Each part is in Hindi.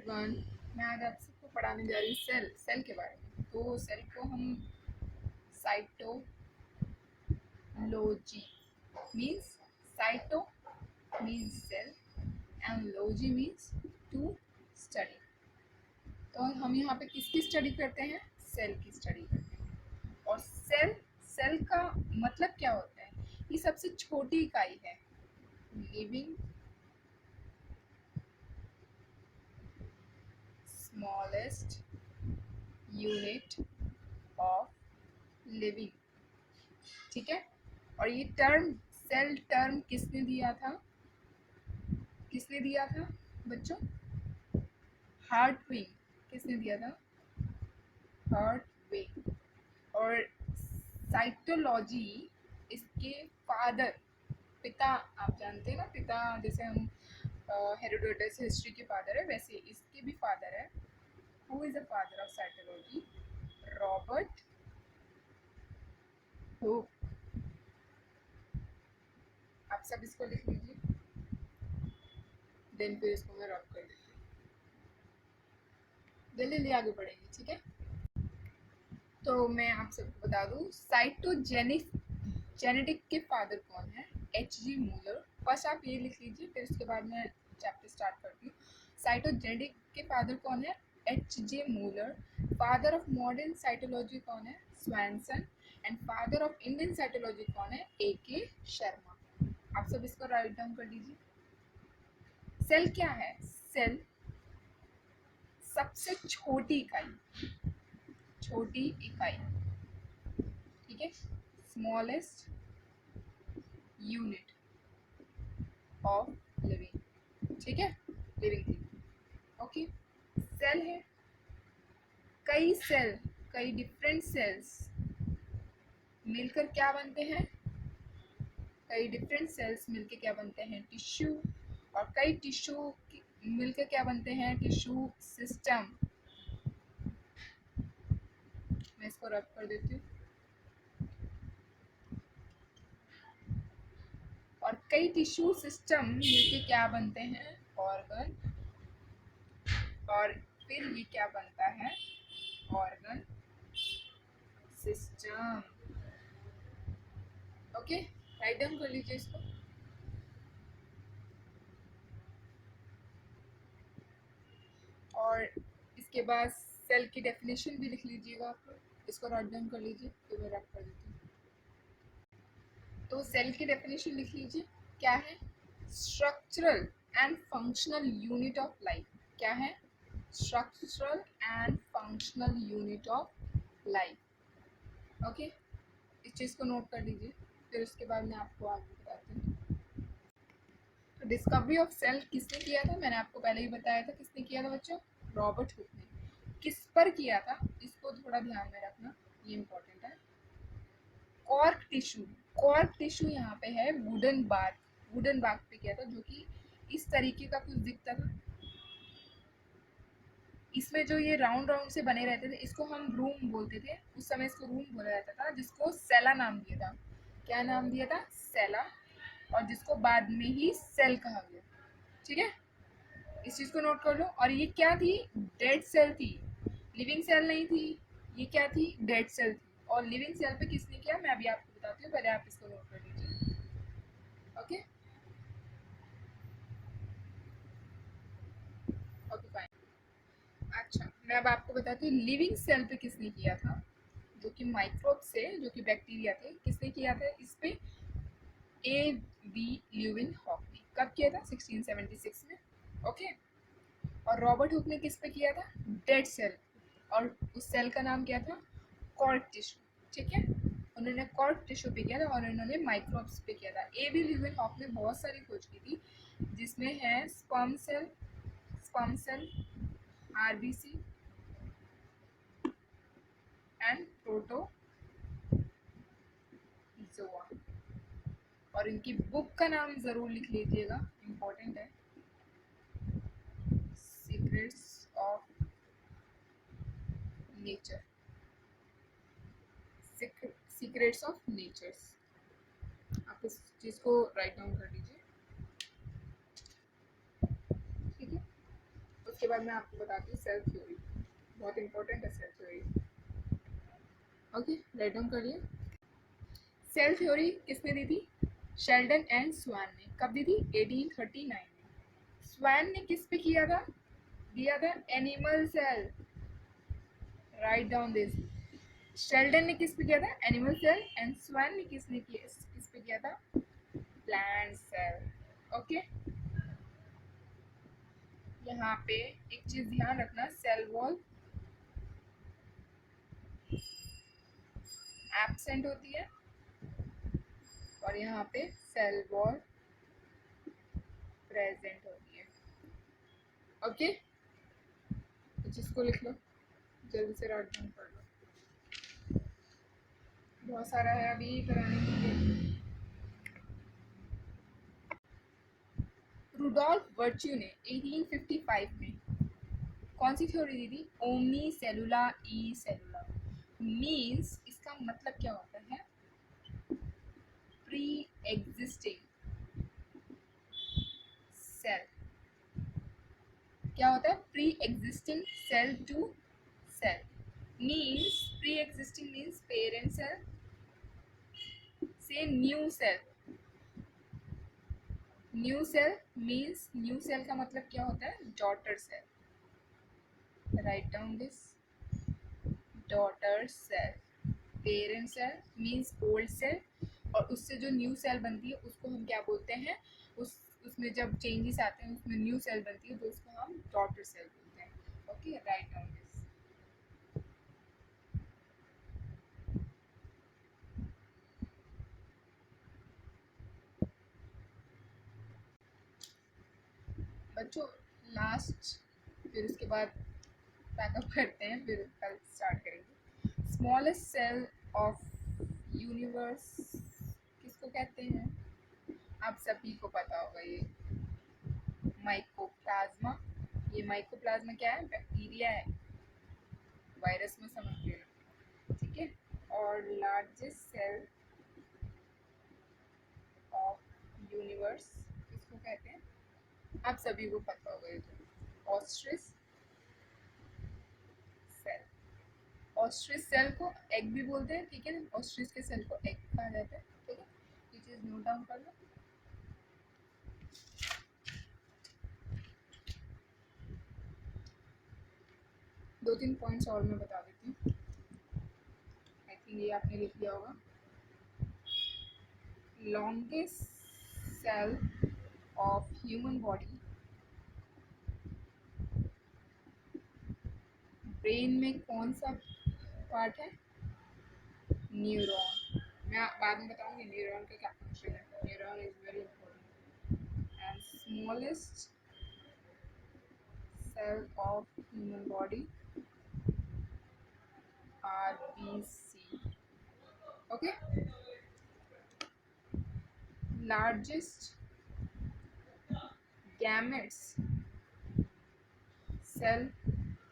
एवरीवन, मैं आज आप सबको पढ़ाने जा रही हूँ सेल के बारे में। तो सेल को हम cytology means cyto means cell and logy means to study. तो हम यहाँ पे किसकी स्टडी करते हैं? सेल की स्टडी करते हैं। और सेल का मतलब क्या होता है? ये सबसे छोटी इकाई है, living smallest unit of living. ठीक है। और ये टर्म सेल टर्म किसने दिया था? किसने दिया था बच्चों? हार्टविग। किसने दिया था? हार्टविग। और साइटोलॉजी इसके फादर, पिता, आप जानते हैं ना, पिता जैसे हम हेरोडोटस हिस्ट्री के फादर है, वैसे इसके भी फादर है। Who is the father of cytology? Robert Hooke. आप सब इसको लिख लीजिए, देन फिर इसको मैं रब कर देती हूँ। जल्दी आगे बढ़ेंगे, ठीक है। तो मैं आप सबको बता दूं, जेनेटिक के फादर कौन है? H.G. मूलर। फर्स्ट आप ये लिख लीजिए, फिर उसके बाद मैं चैप्टर स्टार्ट करती हूँ। साइटोजेनेटिक के फादर कौन है? H.J. Muller. Father of modern cytology कौन है? Swanson. And father of Indian cytology कौन है? A.K. शर्मा। आप सब इसको राइट डाउन कर लीजिए। सेल क्या है? सेल सबसे छोटी इकाई, ठीक है, स्मॉलेस्ट यूनिट ऑफ लिविंग, ठीक है, लिविंग थिंग। ओके, सेल है, कई डिफरेंट सेल्स मिलकर क्या बनते हैं? कई डिफरेंट सेल्स मिलकर क्या बनते हैं? टिश्यू। और कई टिश्यू मिलकर क्या बनते हैं? Tissue system. मैं इसको रब कर देती हूँ। और कई टिश्यू सिस्टम मिलके क्या बनते हैं? ऑर्गन। और फिर ये क्या बनता है? Organ system. Okay, right down कर लीजिए इसको। और इसके बाद सेल की डेफिनेशन भी लिख लीजिएगा, इसको राइट डाउन कर लीजिए, तो मैं रब कर देती हूँ। तो सेल की डेफिनेशन लिख लीजिए, क्या है? Structural and functional unit of life. क्या है? Structural and functional unit of life. Okay, इस चीज़ को नोट कर लीजिए, फिर उसके बाद मैं आपको आगे बताती हूँ। तो डिस्कवरी ऑफ सेल किसने किया था? मैंने आपको पहले ही बताया था किसने किया था बच्चों? रॉबर्ट हुक ने। किस पर किया था? इसको थोड़ा ध्यान में रखना, ये इम्पोर्टेंट है। कॉर्क टिश्यू यहाँ पे है वुडन बार्क पे किया था, जो कि इस तरीके का कुछ दिखता था। इसमें जो ये राउंड राउंड से बने रहते थे, इसको हम रूम बोलते थे, उस समय इसको रूम बोला जाता था, जिसको सेला नाम दिया था। क्या नाम दिया था? सेला। और जिसको बाद में ही सेल कहा गया, ठीक है। इस चीज को नोट कर लो। और ये क्या थी? डेड सेल थी, लिविंग सेल नहीं थी। ये क्या थी? डेड सेल थी। और लिविंग सेल पे किसने किया, मैं अभी आपको बताती हूँ, पहले आप इसको नोट कर लीजिए। Okay okay fine. अच्छा, मैं अब आपको बताती हूँ लिविंग सेल पे किसने किया था, जो कि माइक्रोब से, जो कि बैक्टीरिया थे, किसने किया था इस पे? A.V. ल्यूविन हॉक ने। कब किया था? 1676 में। ओके। और रॉबर्ट हुक ने किस पे किया था? Dead cell. और उस सेल का नाम क्या था? कॉर्क टिश्यू, ठीक है। उन्होंने कॉर्क टिश्यू पे किया था और इन्होंने माइक्रोब्स पे किया था। A.V. ल्यूविन हॉक ने बहुत सारी खोज की थी, जिसमें है sperm cell, RBC and protozoa. और इनकी बुक का नाम जरूर लिख लीजिएगा, इम्पोर्टेंट है, secrets of nature. Secrets of natures. आप इस चीज को राइट डाउन कर लीजिए, ठीक है। उसके बाद मैं आपको बताती हूँ सेल थ्योरी, बहुत इंपॉर्टेंट है cell theory. Okay, right down कर लिया। सेल थ्योरी किसने दी थी? शेल्डन एंड स्वान ने। कब दी थी? 1839 में। स्वान ने किस पे किया था? दिया था animal cell. Right down this. Sheldon ने किस पे किया था? Animal cell. एंड स्वान ने किस पे किया था? Plant cell. ओके, यहाँ पे एक चीज ध्यान रखना, सेल वॉल एब्सेंट होती है और यहाँ पे सेल वॉल प्रेजेंट होती है। ओके, तो जिसको लिख लो, जल्दी से राइट डाउन कर लो, बहुत सारा है अभी कराने के लिए। रुडोल्फ वर्च्यू ने 1855 में कौन सी थ्योरी दी थी? ओमनी सेलुला ई सेलुला। मीन्स इसका मतलब क्या होता है? Pre existing cell. क्या होता है? Pre existing cell to cell. Means pre existing means parent cell से new cell. New cell means, new cell का मतलब क्या होता है? Daughter cell. Right down this, daughter cell. Parent cell means old cell, और उससे जो न्यू सेल बनती है उसको हम क्या बोलते हैं? उसमें जब चेंजेस आते हैं उसमें न्यू सेल बनती है तो उसको हम डॉटर सेल बोलते हैं। Okay, right down this. बच्चों लास्ट, फिर उसके बाद पैकअप करते हैं, फिर कल स्टार्ट करेंगे। स्मॉलेस्ट सेल ऑफ यूनिवर्स किसको कहते हैं? आप सभी को पता होगा, ये माइकोप्लाज्मा। ये माइकोप्लाज्मा क्या है? बैक्टीरिया है, वायरस में समझ लेना, ठीक है। और लार्जेस्ट सेल ऑफ यूनिवर्स किसको कहते हैं? आप सभी को पता होगा, ये तो ऑस्ट्रिच सेल। ऑस्ट्रिच सेल को एग भी बोलते हैं, ठीक है। ऑस्ट्रिच के सेल को एग कहा जाता है, ठीक है। ये चीज नोट डाउन कर लो। दो तीन पॉइंट्स और मैं बता देती हूँ, आई थिंक ये आपने लिख लिया होगा। Longest cell of human body, brain में कौन सा पार्ट है? न्यूरॉन। मैं बाद में बताऊंगी न्यूरॉन का क्या फंक्शन है। Neuron is very important. And smallest cell of human body, RBC। Okay, largest gametes cell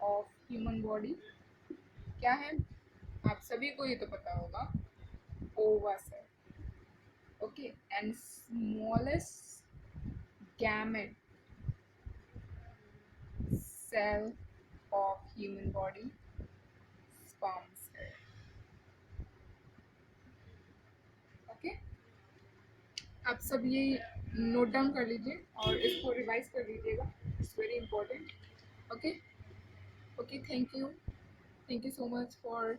of human body क्या है? आप सभी को ये तो पता होगा, ova cell. Okay, and smallest gamete cell of human body, sperm cell. Okay, आप सब ये नोट डाउन कर लीजिए और इसको रिवाइज कर लीजिएगा, it's very important. Okay, okay, thank you so much for,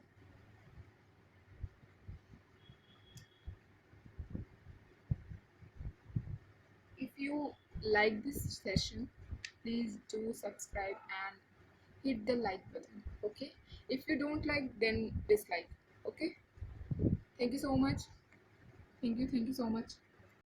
if you like this session, please do subscribe and hit the like button. Okay, if you don't like, then dislike. Okay, thank you so much. Thank you so much.